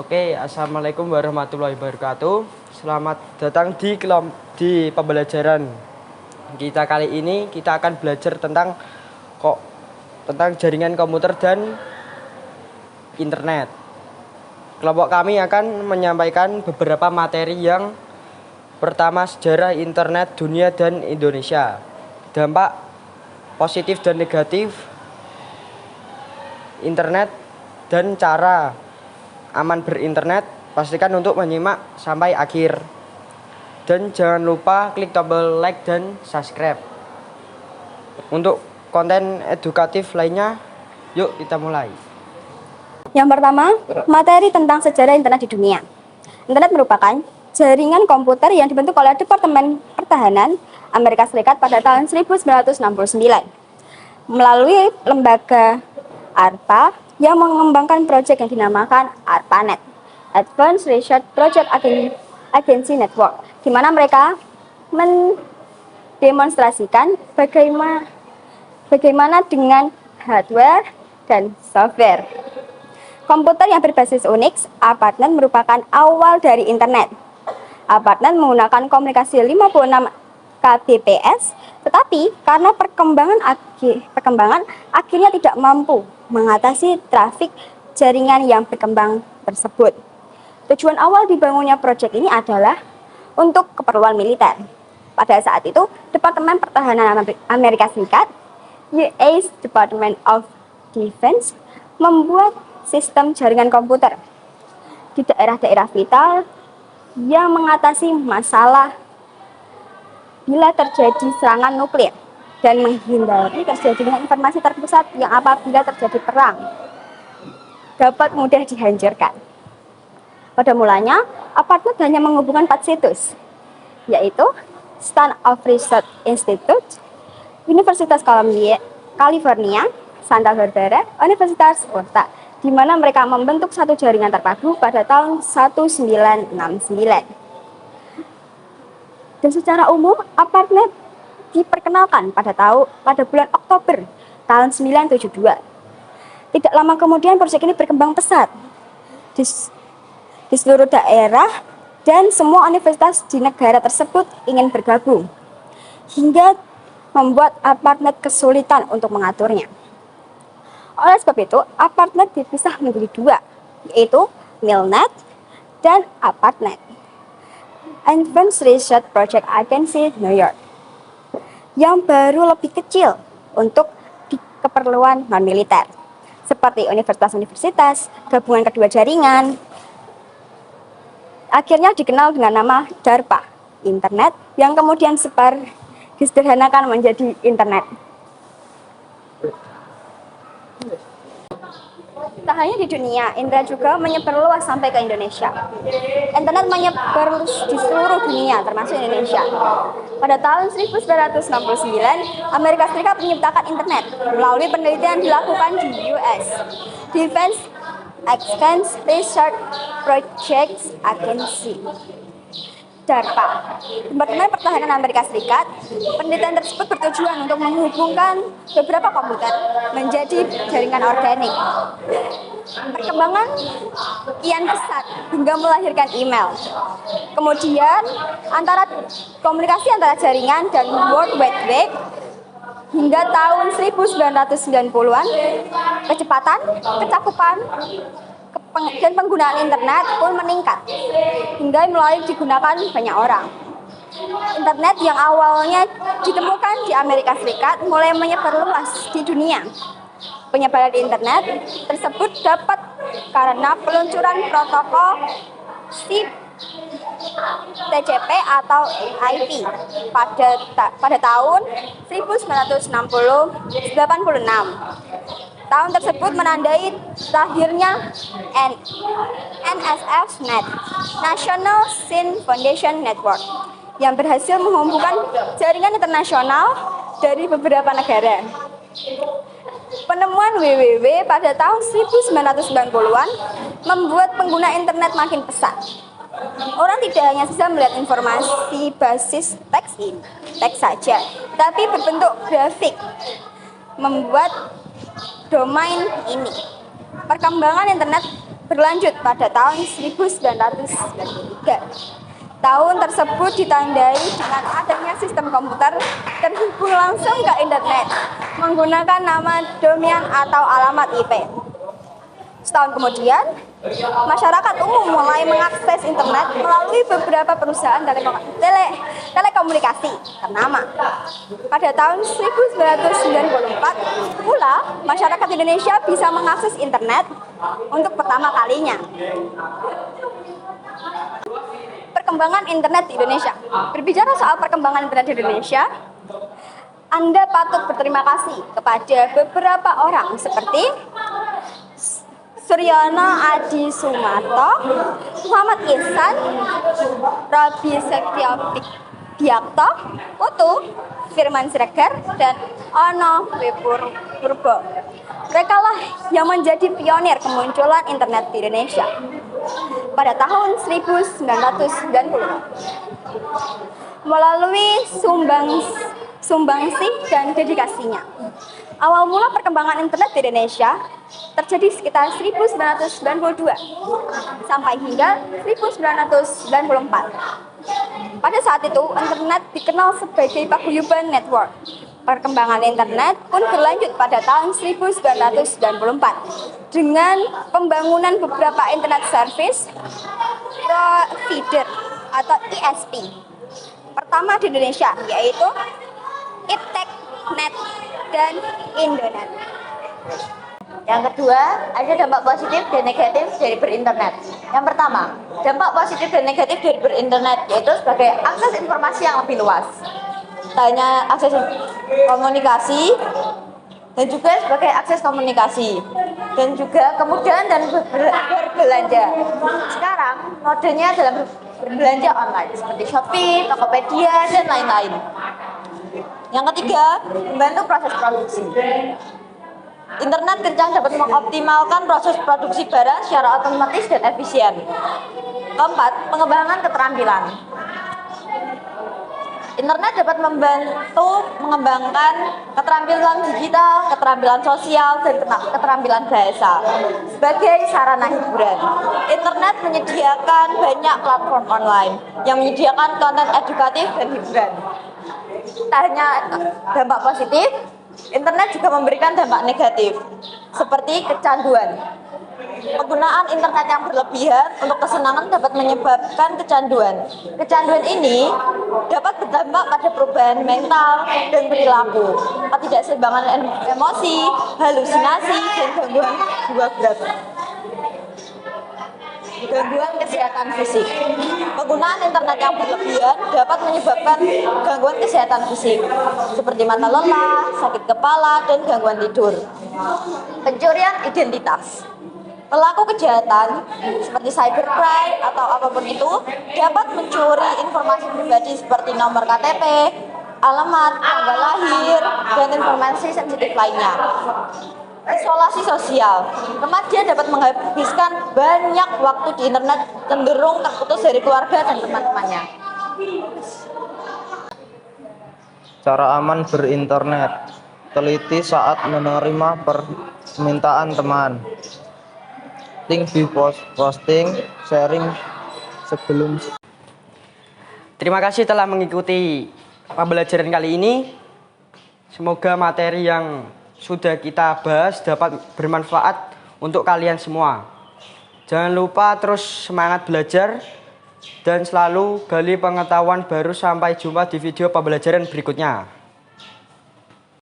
Oke, assalamualaikum warahmatullahi wabarakatuh. Selamat datang di pembelajaran kita kali ini. Kita akan belajar tentang jaringan komputer dan internet. Kelompok kami akan menyampaikan beberapa materi. Yang pertama, sejarah internet dunia dan Indonesia, dampak positif dan negatif internet, dan cara aman berinternet. Pastikan untuk menyimak sampai akhir. Dan jangan lupa klik tombol like dan subscribe. Untuk konten edukatif lainnya, yuk kita mulai. Yang pertama, materi tentang sejarah internet di dunia. Internet merupakan jaringan komputer yang dibentuk oleh Departemen Pertahanan Amerika Serikat pada tahun 1969 melalui lembaga ARPA yang mengembangkan proyek yang dinamakan ARPANET, Advanced Research Project Agency Network, di mana mereka mendemonstrasikan bagaimana dengan hardware dan software. Komputer yang berbasis Unix, ARPANET merupakan awal dari internet. ARPANET menggunakan komunikasi 56 kbps, tetapi karena perkembangan akhirnya tidak mampu mengatasi trafik jaringan yang berkembang tersebut. Tujuan awal dibangunnya proyek ini adalah untuk keperluan militer. Pada saat itu, Departemen Pertahanan Amerika Serikat, US Department of Defense, membuat sistem jaringan komputer di daerah-daerah vital yang mengatasi masalah bila terjadi serangan nuklir dan menghindari terjadinya informasi terpusat yang apabila terjadi perang dapat mudah dihancurkan. Pada mulanya, ARPANET hanya menghubungkan 4 situs, yaitu Stanford Research Institute, Universitas California, Santa Barbara, Universitas Utah, di mana mereka membentuk satu jaringan terpadu pada tahun 1969. Dan secara umum, ARPANET diperkenalkan pada bulan Oktober tahun 1972. Tidak lama kemudian proyek ini berkembang pesat di seluruh daerah dan semua universitas di negara tersebut ingin bergabung, hingga membuat ARPANET kesulitan untuk mengaturnya. Oleh sebab itu, ARPANET dipisah menjadi dua, yaitu MILNET dan ARPANET, Advanced Research Project Agency New York, yang baru lebih kecil untuk keperluan non-militer, seperti universitas-universitas, gabungan kedua jaringan. Akhirnya dikenal dengan nama DARPA, Internet, yang kemudian disederhanakan menjadi Internet. Tak hanya di dunia, internet juga menyebar luas sampai ke Indonesia. Internet menyebar di seluruh dunia, termasuk Indonesia. Pada tahun 1969, Amerika Serikat menciptakan internet melalui penelitian dilakukan di US Defense Advanced Research Projects Agency, DARPA, Departemen Pertahanan Amerika Serikat. Penelitian tersebut bertujuan untuk menghubungkan beberapa komputer menjadi jaringan organik. Perkembangan kian pesat hingga melahirkan email. Kemudian komunikasi antara jaringan dan World Wide Web. Hingga tahun 1990-an, kecepatan, kecakupan, dan penggunaan internet pun meningkat hingga mulai digunakan banyak orang. Internet yang awalnya ditemukan di Amerika Serikat mulai menyebar luas di dunia. Penyebaran internet tersebut dapat karena peluncuran protokol SIP TCP atau IP pada tahun 1986. Tahun tersebut menandai lahirnya NSF-Net, National Science Foundation Network, yang berhasil menghubungkan jaringan internasional dari beberapa negara. Penemuan WWW pada tahun 1990-an membuat pengguna internet makin pesat. Orang tidak hanya bisa melihat informasi basis teks saja, tapi berbentuk grafik. Membuat domain ini. Perkembangan internet berlanjut pada tahun 1993. Tahun tersebut ditandai dengan adanya sistem komputer terhubung langsung ke internet menggunakan nama domain atau alamat IP. Setahun kemudian, masyarakat umum mulai mengakses internet melalui beberapa perusahaan telekomunikasi ternama. Pada tahun 1994 pula, masyarakat Indonesia bisa mengakses internet untuk pertama kalinya. Perkembangan internet di Indonesia. Berbicara soal perkembangan internet di Indonesia, Anda patut berterima kasih kepada beberapa orang seperti Suryono Adi Sumarto, Muhammad Ihsan, Robi Sektiabdiakto, Putu, Firman Siregar, dan Ono W. Purbo. Mereka lah yang menjadi pionir kemunculan internet di Indonesia pada tahun 1990 melalui sumbangsih dan dedikasinya. Awal mula perkembangan internet di Indonesia terjadi sekitar 1992 sampai hingga 1994. Pada saat itu, internet dikenal sebagai paguyuban network. Perkembangan internet pun berlanjut pada tahun 1994 dengan pembangunan beberapa internet service provider atau ISP pertama di Indonesia, yaitu Ipteknet dan Indonet. Yang kedua, ada dampak positif dan negatif dari berinternet. Yang pertama, dampak positif dan negatif dari berinternet yaitu sebagai akses informasi yang lebih luas. Tak hanya akses komunikasi dan juga sebagai akses komunikasi dan juga kemudahan dan berbelanja. Sekarang modenya dalam berbelanja online seperti Shopee, Tokopedia, dan lain-lain. Yang ketiga, membantu proses produksi. Internet kencang dapat mengoptimalkan proses produksi barang secara otomatis dan efisien. Keempat, pengembangan keterampilan. Internet dapat membantu mengembangkan keterampilan digital, keterampilan sosial, dan keterampilan bahasa sebagai sarana hiburan. Internet menyediakan banyak platform online yang menyediakan konten edukatif dan hiburan. Tak hanya dampak positif, internet juga memberikan dampak negatif, seperti kecanduan. Penggunaan internet yang berlebihan untuk kesenangan dapat menyebabkan kecanduan. Kecanduan ini dapat berdampak pada perubahan mental dan perilaku, ketidakseimbangan emosi, halusinasi, dan gangguan jiwa berat. Gangguan kesehatan fisik. Penggunaan internet yang berlebihan dapat menyebabkan gangguan kesehatan fisik, seperti mata lelah, sakit kepala, dan gangguan tidur. Pencurian identitas. Pelaku kejahatan seperti cybercrime atau apapun itu dapat mencuri informasi pribadi seperti nomor KTP, alamat, tanggal lahir, dan informasi sensitif lainnya. Isolasi sosial. Remaja dapat menghabiskan banyak waktu di internet, cenderung terputus dari keluarga dan teman-temannya. Cara aman berinternet. Teliti saat menerima permintaan teman. Think before posting, sharing sebelum. Terima kasih telah mengikuti pembelajaran kali ini. Semoga materi yang sudah kita bahas dapat bermanfaat untuk kalian semua. Jangan lupa terus semangat belajar dan selalu gali pengetahuan baru. Sampai jumpa di video pembelajaran berikutnya.